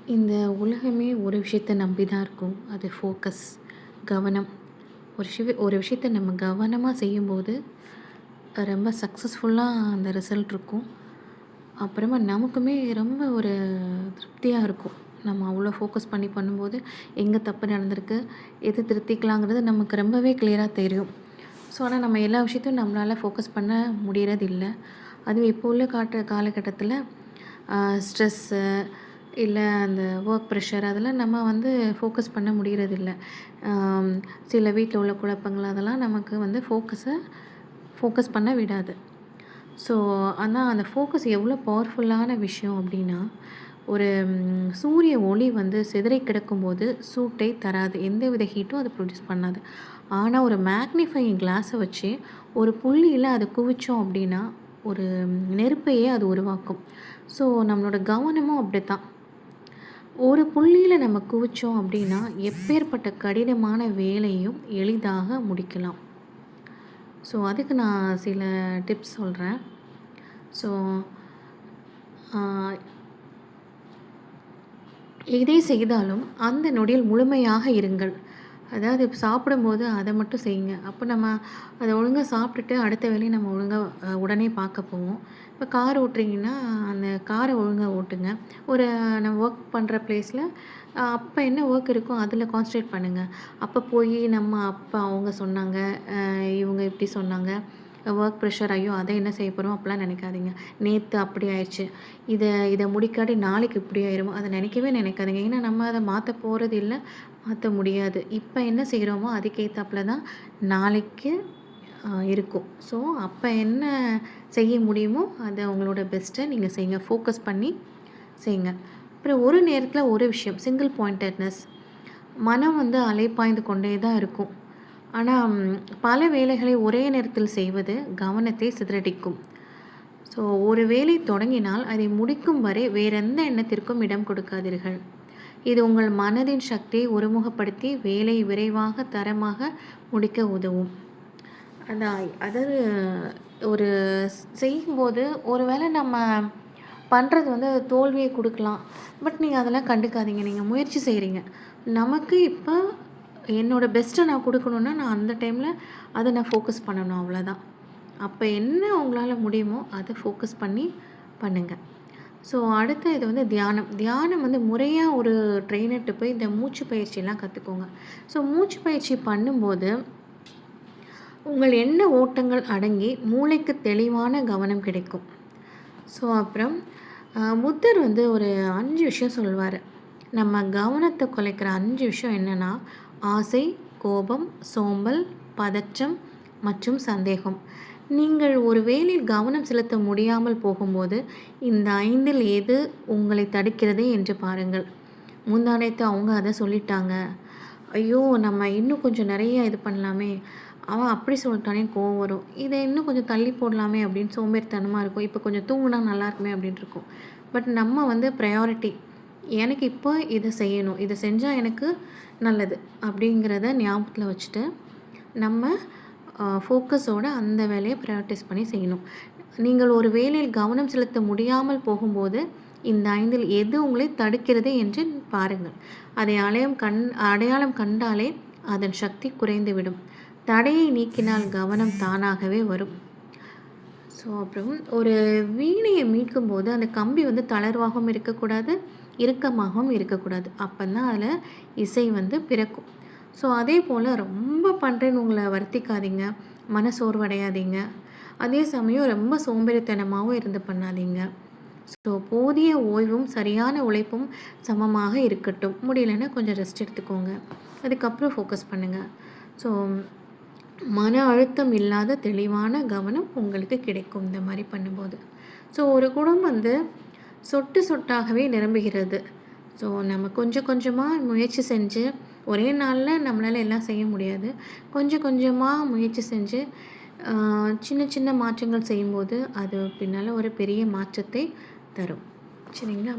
இந்த உலகமே ஒரு விஷயத்த நம்பி தான் இருக்கும். அது ஃபோக்கஸ், கவனம். ஒரு விஷயத்த நம்ம கவனமா செய்யும்போது, ரொம்ப சக்ஸஸ்ஃபுல்லா அந்த ரிசல்ட் இருக்கும். அப்புறமா நமக்குமே ரொம்ப ஒரு திருப்தியா இருக்கும். நம்ம அவ்வளோ ஃபோக்கஸ் பண்ணி பண்ணும்போது, எங்கே தப்பு நடந்திருக்கு, எது திருத்திக்கலாங்கிறது நமக்கு ரொம்பவே கிளியரா தெரியும். ஸோ, ஆனா நம்ம எல்லா விஷயத்தையும் நம்மளால ஃபோக்கஸ் பண்ண முடியறதில்ல. அதுவும் இப்போ உள்ள காலகட்டத்தில ஸ்ட்ரெஸ்ஸு, இல்ல அந்த ஒர்க் ப்ரெஷர் அதெல்லாம் நம்ம வந்து ஃபோக்கஸ் பண்ண முடியறதில்ல. ஆம், சில வீட்ல உள்ள குழப்பங்கள் அதெல்லாம் நமக்கு வந்து ஃபோக்கஸ் பண்ண விடாது. ஸோ, ஆனா அந்த ஃபோக்கஸ் எவ்வளோ பவர்ஃபுல்லான விஷயம் அப்டின்னா, ஒரு சூரிய ஒளி வந்து சிதறி கிடக்கும்போது சூட்டை தராது. எந்தவித ஹீட்டும் அது ப்ரொடியூஸ் பண்ணாது. ஆனா, ஒரு மேக்னிஃபையிங் கிளாஸ வச்சு ஒரு புள்ளியில அத குவிச்சோம் அப்டின்னா, ஒரு நெருப்பையே அது உருவாக்கும். ஸோ, நம்மளோட கவனமும் அப்படித்தான். ஒரு புள்ளியில நம்ம குவிச்சோம் அப்டின்னா, எப்பேர்ப்பட்ட கடினமான வேலையும் எளிதாக முடிக்கலாம். ஸோ, அதுக்கு நான் சில டிப்ஸ் சொல்றேன். ஸோ, ஆ எதை செய்தாலும் அந்த நொடியில் முழுமையாக இருங்கள். அதாவது இப்ப சாப்பிடும்போது அத மட்டும் செய்யுங்க. அப்ப நம்ம அத ஒழுங்கா சாப்பிட்டுட்டு அடுத்த வேலைய நம்ம ஒழுங்கா உடனே பார்க்க போவோம். இப்ப கார் ஓட்டுறீங்கன்னா, அந்த கார ஒழுங்கா ஓட்டுங்க. ஒரு நம்ம ஒர்க் பண்ற பிளேஸ்ல அப்ப என்ன ஒர்க் இருக்கோ அதில கான்சன்ட்ரேட் பண்ணுங்க. அப்ப போயி நம்ம அப்பா அவங்க சொன்னாங்க, இவங்க இப்படி சொன்னாங்க. ஒர்க் ப்ரெஷர் ஐயோ! அத என்ன செய்ய போறோம் அப்படிலாம் நினைக்காதீங்க. நேத்து அப்படி ஆயிருச்சு. இத இத முடிக்காட்டி நாளைக்கு இப்படி ஆயிருமோ, அத நினைக்கவே நினைக்காதீங்க. ஏன்னா நம்ம அத மாத்த போறது இல்ல. மாத்த முடியாது. இப்ப என்ன செய்றோமோ அதுக்கேத்தாப்ல தான் நாளைக்கு இருக்கும். ஸோ, அப்ப என்ன செய்ய முடியுமோ அத உங்களோட பெஸ்ட்ட நீங்க செய்யுங்க. ஃபோக்கஸ் பண்ணி செய்யுங்க. அப்புறம் ஒரு நேரத்தில ஒரு விஷயம் சிங்கிள் பாயிண்டட்னஸ். மனம் வந்து அலைப்பாய்ந்து கொண்டே தான் இருக்கும். ஆனா, பல வேலைகளை ஒரே நேரத்தில் செய்வது கவனத்தை சிதறடிக்கும். ஸோ, ஒரு வேலை தொடங்கினால் அதை முடிக்கும் வரை வேறெந்த எண்ணத்திற்கும் இடம் கொடுக்காதீர்கள். இது உங்கள் மனதின் சக்தியை ஒருமுகப்படுத்தி வேலை விரைவாக, தரமாக முடிக்க உதவும். அதாவது ஒரு செய்யும்போது ஒரு வேளை நம்ம பண்றது வந்து தோல்விய குடுக்கலாம். பட் நீங்க அதெல்லாம் கண்டுக்காதீங்க. நீங்க முயற்சி செய்றீங்க. நமக்கு இப்ப என்னோட பெஸ்ட்ட நான் குடுக்கணும்னா, நான் அந்த டைம்ல அத நான் ஃபோக்கஸ் பண்ணணும் அவ்வளோதான். அப்ப என்ன உங்களால முடியுமோ அத ஃபோக்கஸ் பண்ணி பண்ணுங்க. ஸோ, அடுத்த இது வந்து தியானம். தியானம் வந்து முறையா ஒரு ட்ரெய்னர்ட்ட போய் இந்த மூச்சு பயிற்சிலாம் கத்துக்கோங்க. ஸோ, மூச்சு பயிற்சி பண்ணும்போது, உங்கள் எண்ண ஓட்டங்கள் அடங்கி மூளைக்கு தெளிவான கவனம் கிடைக்கும். ஸோ, அப்புறம் புத்தர் வந்து ஒரு 5 விஷயம் சொல்வாரு. நம்ம கவனத்த குலைக்கிற 5 விஷயம் என்னன்னா, ஆசை, கோபம், சோம்பல், பதற்றம் மற்றும் சந்தேகம். நீங்கள் ஒரு வேலையில் கவனம் செலுத்த முடியாமல் போகும்போது, இந்த 5ல் எது உங்களை தடுக்கிறது என்று பாருங்கள். முந்தா நேத்து அவங்க அத சொல்லிட்டாங்க. ஐயோ! நம்ம இன்னும் கொஞ்சம் நெறைய இது பண்ணலாமே! அவன் அப்படி சொல்லிட்டானேன்னு கோவம் வரும். இத இன்னும் கொஞ்சம் தள்ளி போடலாமே அப்படின்னு சோம்பேறித்தனமா இருக்கும். இப்ப கொஞ்சம் தூங்குனா நல்லாயிருக்குமே அப்படின்னு இருக்கும். பட் நம்ம வந்து ப்ரையாரிட்டி எனக்கு இப்போ இத செய்யணும். இத செஞ்சா எனக்கு நல்லது. அப்படிங்கிறத ஞாபகத்துல வச்சுட்டு, நம்ம ஃபோக்கஸோட அந்த வேலைய ப்ரையாரிடைஸ் பண்ணி செய்யணும். நீங்கள் ஒரு வேலையில் கவனம் செலுத்த முடியாமல் போகும்போது, இந்த 5ல் எது உங்களை தடுக்கிறது என்று பாருங்கள். அதை அடையாளம் கண்டாலே அதன் சக்தி குறைந்துவிடும். தடையை நீக்கினால் கவனம் தானாகவே வரும். ஸோ, அப்புறம் ஒரு வீணைய மீட்கும்போது அந்த கம்பி வந்து தளர்வாகவும் இருக்கக்கூடாது, இறுக்கமாகவும் இருக்கக்கூடாது. அப்பந்தான் அதில இசை வந்து பிறக்கும். ஸோ, அதேபோல ரொம்ப பண்ணுறேன்னு உங்கள வருத்திக்காதீங்க. மனசோர்வடையாதீங்க. அதே சமயம் ரொம்ப சோம்பேறித்தனமாவும் இருந்து பண்ணாதீங்க. ஸோ, போதிய ஓய்வும், சரியான உழைப்பும் சமமாக இருக்கட்டும். முடியலன்னா கொஞ்சம் ரெஸ்ட் எடுத்துக்கோங்க. அதுக்கப்புறம் ஃபோக்கஸ் பண்ணுங்க. ஸோ, மன அழுத்தம் இல்லாத தெளிவான கவனம் உங்களுக்கு கிடைக்கும் இந்த மாரி பண்ணும்போது. ஸோ, ஒரு குடம் வந்து சொட்டு சொட்டாகவே நிரம்புகிறது. ஸோ, நம்ம கொஞ்சம் கொஞ்சமா முயற்சி செஞ்சு, ஒரே நாள்ல நம்மளால எல்லாம் செய்ய முடியாது. கொஞ்சம் கொஞ்சமா முயற்சி செஞ்சு, அ சின்ன சின்ன மாற்றங்கள் செய்யும்போது, அது பின்னால ஒரு பெரிய மாற்றத்தை தரும். சரிங்களா?